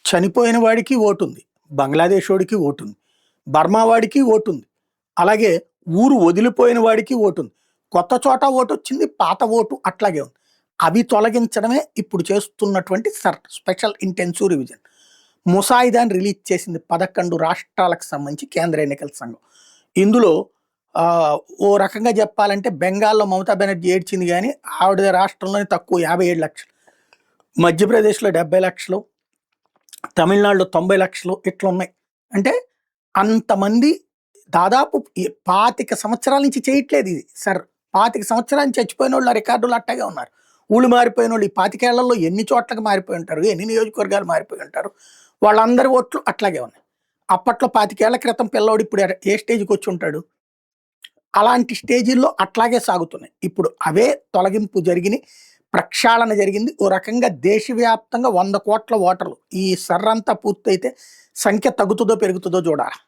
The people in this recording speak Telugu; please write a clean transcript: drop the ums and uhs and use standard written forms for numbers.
చనిపోయిన వాడికి ఓటుంది. బంగ్లాదేశ్ వాడికి ఓటుంది. బర్మా వాడికి ఓటుంది. అలాగే ఊరు వదిలిపోయిన వాడికి ఓటుంది. కొత్త చోట ఓటొచ్చింది. పాత ఓటు అట్లాగే ఉంది. అవి తొలగించడమే ఇప్పుడు చేస్తున్నటువంటి స్పెషల్ ఇంటెన్సివ్ రివిజన్. ముసాయిదాని రిలీజ్ చేసింది 11 రాష్ట్రాలకు సంబంధించి కేంద్ర ఎన్నికల సంఘం. ఇందులో ఓ రకంగా చెప్పాలంటే బెంగాల్‌లో మమతా బెనర్జీ ఏడ్చింది గానీ, ఆవిడ రాష్ట్రంలోనే తక్కువ 57 లక్షలు. మధ్యప్రదేశ్‌లో 70 లక్షలు. తమిళనాడులో 90 లక్షలు ఇట్లున్నాయి. అంటే అంతమంది దాదాపు 25 సంవత్సరాల నుంచి చేయట్లేదు ఇది. 25 సంవత్సరాల నుంచి చచ్చిపోయినోళ్ళ రికార్డులు అట్టాగే ఉన్నారు. ఊళ్ళు మారిపోయినోళ్ళు ఈ 25 ఏళ్లలో ఎన్ని చోట్లకి మారిపోయి ఉంటారు, ఎన్ని నియోజకవర్గాలు మారిపోయి ఉంటారు. వాళ్ళందరి ఓట్లు అట్లాగే ఉన్నాయి. అప్పట్లో 25 ఏళ్ల క్రితం పిల్లోడు ఇప్పుడు ఏ స్టేజ్‌కి వచ్చి ఉంటాడు? అలాంటి స్టేజీల్లో అట్లాగే సాగుతున్నాయి. ఇప్పుడు అవే తొలగింపు జరిగినాయి. ప్రక్షాళన జరిగింది. ఓ రకంగా దేశవ్యాప్తంగా 100 కోట్ల ఓటర్లు. ఈ సర్రంతా పూర్తయితే సంఖ్య తగ్గుతుందో పెరుగుతుందో చూడాలి.